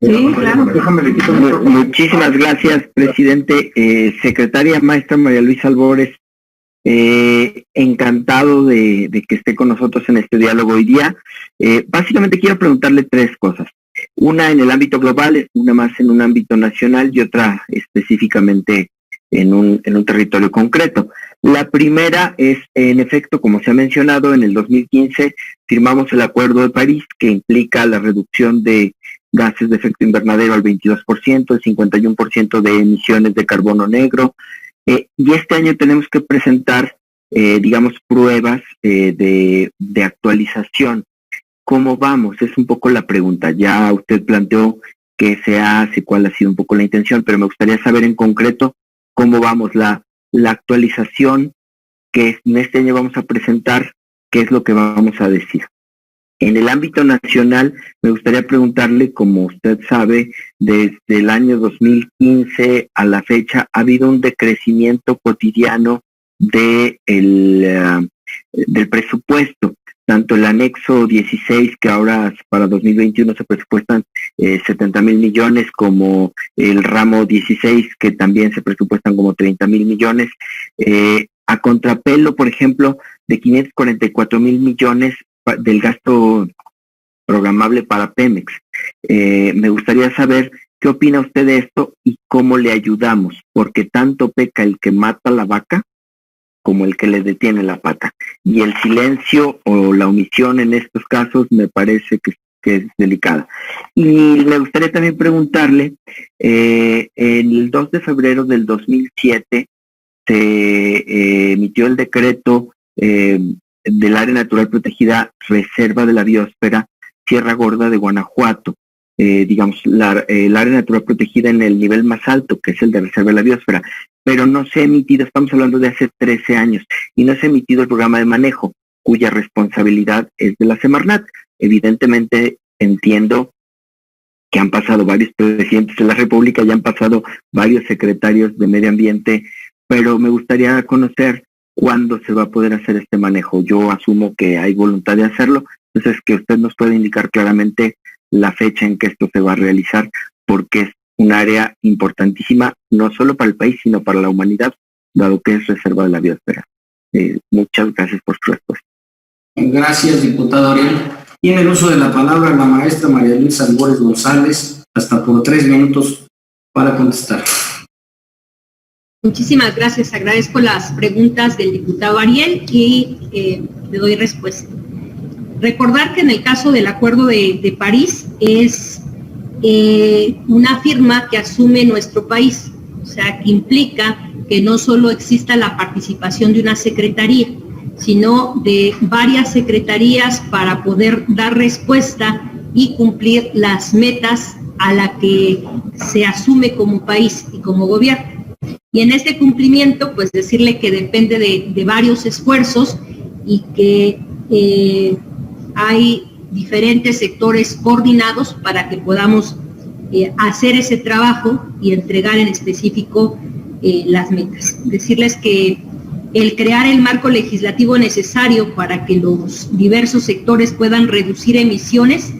Sí, claro. Muchísimas gracias, presidente. Secretaria maestra María Luisa Albores, encantado de que esté con nosotros en este diálogo hoy día. Básicamente quiero preguntarle tres cosas. Una en el ámbito global, una más en un ámbito nacional y otra específicamente en un territorio concreto. La primera es, en efecto, como se ha mencionado, en el 2015 firmamos el Acuerdo de París, que implica la reducción de gases de efecto invernadero al 22%, el 51% de emisiones de carbono negro, y este año tenemos que presentar, pruebas de actualización. ¿Cómo vamos? Es un poco la pregunta. Ya usted planteó qué se hace, cuál ha sido un poco la intención, pero me gustaría saber en concreto cómo vamos, la actualización que en este año vamos a presentar, qué es lo que vamos a decir. En el ámbito nacional, me gustaría preguntarle, como usted sabe, desde el año 2015 a la fecha ha habido un decrecimiento cotidiano del presupuesto, tanto el anexo 16, que ahora para 2021 se presupuestan 70,000 millones, como el ramo 16, que también se presupuestan como 30,000 millones, a contrapelo, por ejemplo, de 544,000 millones del gasto programable para Pemex. Me gustaría saber qué opina usted de esto y cómo le ayudamos, porque tanto peca el que mata la vaca como el que le detiene la pata. Y el silencio o la omisión en estos casos me parece que es delicada. Y me gustaría también preguntarle, el 2 de febrero del 2007 se emitió el decreto del área natural protegida Reserva de la Biosfera Sierra Gorda de Guanajuato, el área natural protegida en el nivel más alto, que es el de Reserva de la Biosfera, pero no se ha emitido, estamos hablando de hace 13 años, y no se ha emitido el programa de manejo, cuya responsabilidad es de la Semarnat. Evidentemente entiendo que han pasado varios presidentes de la República, ya han pasado varios secretarios de Medio Ambiente, pero me gustaría conocer cuándo se va a poder hacer este manejo. Yo asumo que hay voluntad de hacerlo, entonces que usted nos puede indicar claramente la fecha en que esto se va a realizar, porque es un área importantísima, no solo para el país, sino para la humanidad, dado que es reserva de la biosfera. Muchas gracias por su respuesta. Gracias, diputado Ariel. Tiene el uso de la palabra la maestra María Luisa Albores González, hasta por 3 minutos para contestar. Muchísimas gracias, agradezco las preguntas del diputado Ariel y le doy respuesta. Recordar que en el caso del Acuerdo de París es una firma que asume nuestro país, o sea, que implica que no solo exista la participación de una secretaría, sino de varias secretarías para poder dar respuesta y cumplir las metas a la que se asume como país y como gobierno. Y en este cumplimiento, pues decirle que depende de varios esfuerzos y que hay diferentes sectores coordinados para que podamos hacer ese trabajo y entregar en específico las metas. Decirles que el crear el marco legislativo necesario para que los diversos sectores puedan reducir emisiones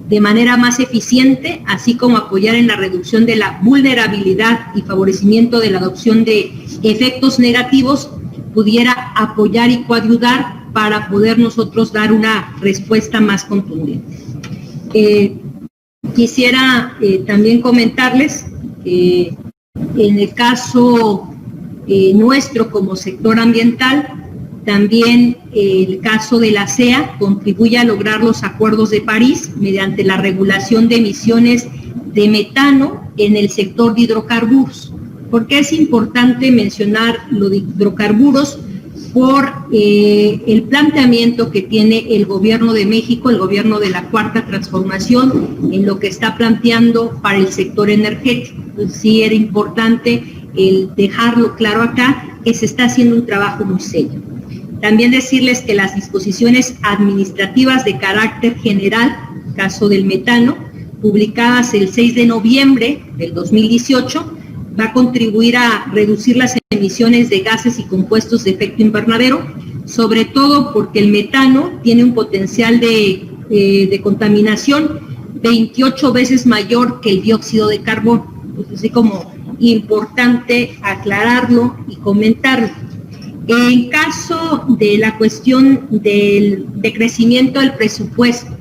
de manera más eficiente, así como apoyar en la reducción de la vulnerabilidad y favorecimiento de la adopción de efectos negativos, pudiera apoyar y coayudar para poder nosotros dar una respuesta más contundente. Quisiera también comentarles que en el caso nuestro como sector ambiental, también el caso de la CEA contribuye a lograr los acuerdos de París mediante la regulación de emisiones de metano en el sector de hidrocarburos. ¿Por qué es importante mencionar lo de hidrocarburos? Por el planteamiento que tiene el gobierno de México, el gobierno de la Cuarta Transformación, en lo que está planteando para el sector energético. Entonces, sí era importante el dejarlo claro acá, que se está haciendo un trabajo muy serio. También decirles que las disposiciones administrativas de carácter general, caso del metano, publicadas el 6 de noviembre del 2018, va a contribuir a reducir las emisiones de gases y compuestos de efecto invernadero, sobre todo porque el metano tiene un potencial de contaminación 28 veces mayor que el dióxido de carbono. Pues así como importante aclararlo y comentarlo. En caso de la cuestión de crecimiento del presupuesto,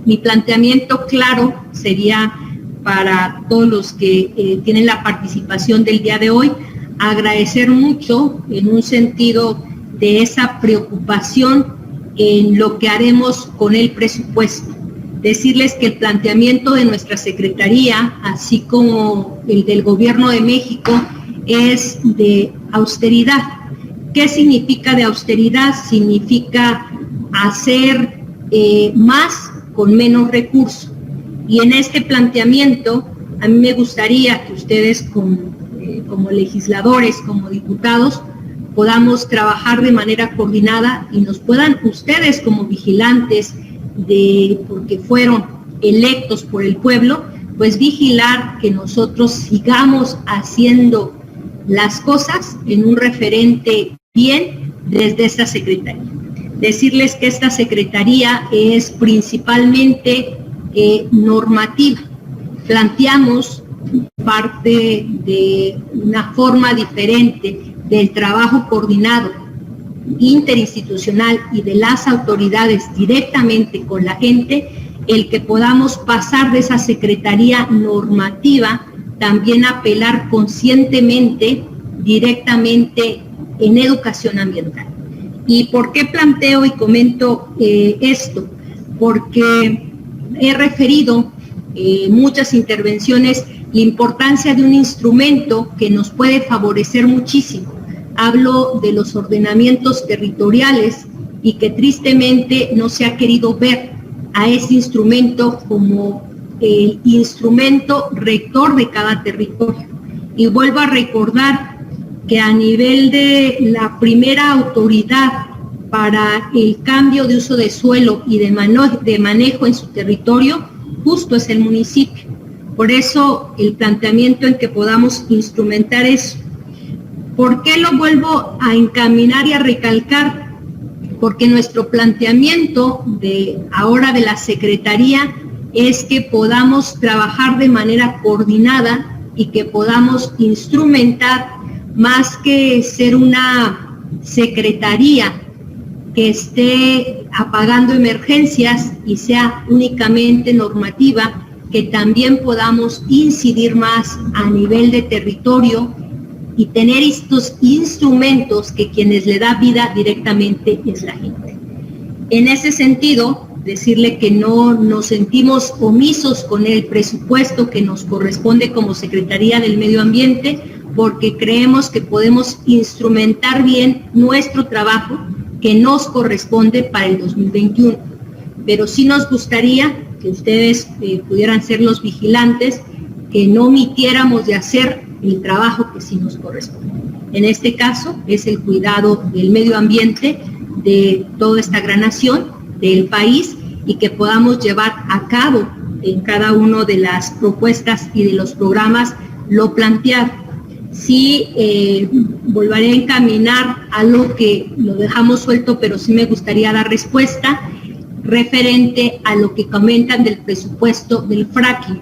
mi planteamiento claro sería para todos los que tienen la participación del día de hoy, agradecer mucho en un sentido de esa preocupación en lo que haremos con el presupuesto. Decirles que el planteamiento de nuestra Secretaría, así como el del Gobierno de México, es de austeridad. ¿Qué significa de austeridad? Significa hacer más con menos recursos. Y en este planteamiento, a mí me gustaría que ustedes como legisladores, como diputados, podamos trabajar de manera coordinada y nos puedan ustedes como vigilantes, porque fueron electos por el pueblo, pues vigilar que nosotros sigamos haciendo las cosas en un referente bien desde esta Secretaría. Decirles que esta Secretaría es principalmente normativa. Planteamos parte de una forma diferente del trabajo coordinado interinstitucional y de las autoridades directamente con la gente, el que podamos pasar de esa Secretaría normativa, también apelar conscientemente directamente en educación ambiental. ¿Y por qué planteo y comento esto? Porque he referido muchas intervenciones la importancia de un instrumento que nos puede favorecer muchísimo. Hablo de los ordenamientos territoriales y que tristemente no se ha querido ver a ese instrumento como el instrumento rector de cada territorio. Y vuelvo a recordar que a nivel de la primera autoridad para el cambio de uso de suelo y de manejo en su territorio, justo es el municipio. Por eso el planteamiento en que podamos instrumentar eso. ¿Por qué lo vuelvo a encaminar y a recalcar? Porque nuestro planteamiento de ahora de la Secretaría es que podamos trabajar de manera coordinada y que podamos instrumentar, más que ser una secretaría que esté apagando emergencias y sea únicamente normativa, que también podamos incidir más a nivel de territorio y tener estos instrumentos que quienes le da vida directamente es la gente. En ese sentido, decirle que no nos sentimos omisos con el presupuesto que nos corresponde como Secretaría del Medio Ambiente, porque creemos que podemos instrumentar bien nuestro trabajo que nos corresponde para el 2021. Pero sí nos gustaría que ustedes pudieran ser los vigilantes, que no omitiéramos de hacer el trabajo que sí nos corresponde. En este caso es el cuidado del medio ambiente de toda esta gran nación, del país, y que podamos llevar a cabo en cada una de las propuestas y de los programas lo planteado. Sí, volveré a encaminar algo que lo dejamos suelto, pero sí me gustaría dar respuesta referente a lo que comentan del presupuesto del fracking.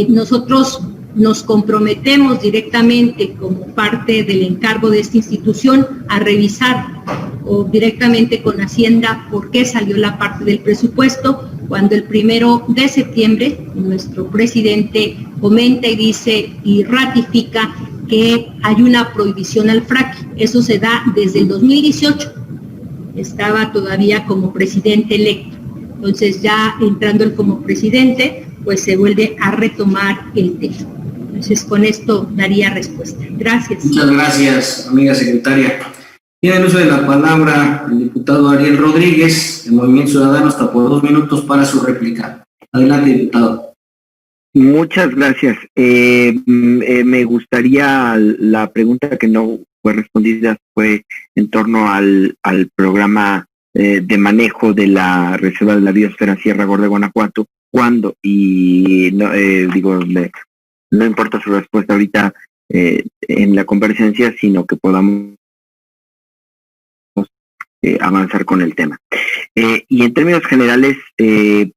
Nosotros nos comprometemos directamente como parte del encargo de esta institución a revisar o directamente con Hacienda por qué salió la parte del presupuesto cuando el 1 de septiembre nuestro presidente comenta y dice y ratifica que hay una prohibición al fracking. Eso se da desde el 2018. Estaba todavía como presidente electo. Entonces ya entrando él como presidente, pues se vuelve a retomar el tema. Entonces con esto daría respuesta. Gracias. Muchas gracias, amiga secretaria. Tiene el uso de la palabra el diputado Ariel Rodríguez, del Movimiento Ciudadano, hasta por 2 minutos para su réplica. Adelante, diputado. Muchas gracias. Me gustaría, la pregunta que no fue respondida fue en torno al programa de manejo de la Reserva de la Biosfera Sierra Gorda de Guanajuato. ¿Cuándo? Y no, no importa su respuesta ahorita en la comparecencia, sino que podamos avanzar con el tema. Y en términos generales,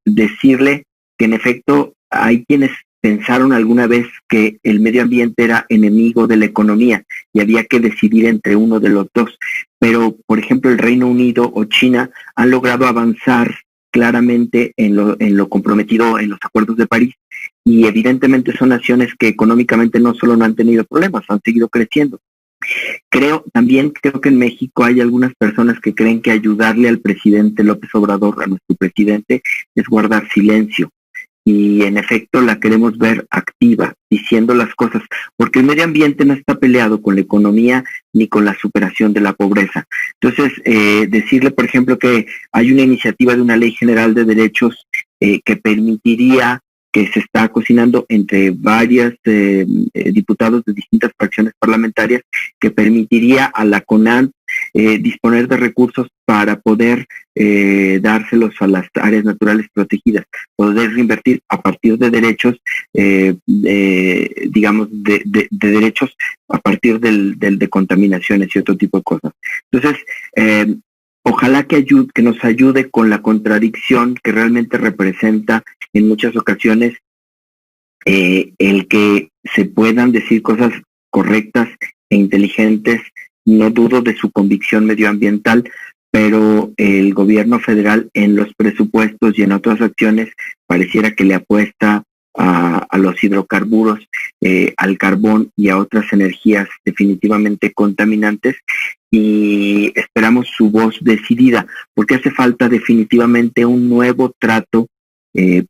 decirle que en efecto hay quienes pensaron alguna vez que el medio ambiente era enemigo de la economía y había que decidir entre uno de los dos. Pero, por ejemplo, el Reino Unido o China han logrado avanzar claramente en lo comprometido en los acuerdos de París, y evidentemente son naciones que económicamente no solo no han tenido problemas, han seguido creciendo. Creo que en México hay algunas personas que creen que ayudarle al presidente López Obrador, a nuestro presidente, es guardar silencio. Y en efecto la queremos ver activa, diciendo las cosas, porque el medio ambiente no está peleado con la economía ni con la superación de la pobreza. Entonces, decirle, por ejemplo, que hay una iniciativa de una ley general de derechos que permitiría, que se está cocinando entre varios diputados de distintas fracciones parlamentarias, que permitiría a la CONAN disponer de recursos para poder dárselos a las áreas naturales protegidas, poder reinvertir a partir de derechos, digamos, de derechos a partir de contaminaciones y otro tipo de cosas. Entonces, ojalá que nos ayude con la contradicción que realmente representa en muchas ocasiones el que se puedan decir cosas correctas e inteligentes. No dudo de su convicción medioambiental, pero el gobierno federal en los presupuestos y en otras acciones pareciera que le apuesta a los hidrocarburos, al carbón y a otras energías definitivamente contaminantes, y esperamos su voz decidida, porque hace falta definitivamente un nuevo trato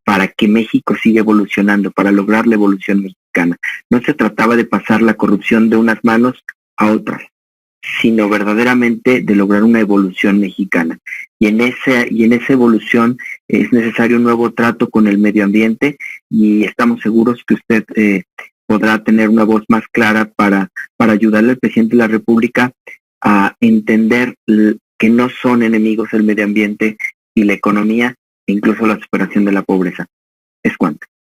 para que México siga evolucionando, para lograr la evolución mexicana. No se trataba de pasar la corrupción de unas manos a otras, sino verdaderamente de lograr una evolución mexicana. Y en esa evolución es necesario un nuevo trato con el medio ambiente, y estamos seguros que usted podrá tener una voz más clara para ayudarle al presidente de la República a entender que no son enemigos el medio ambiente y la economía, e incluso la superación de la pobreza. Es cuanto.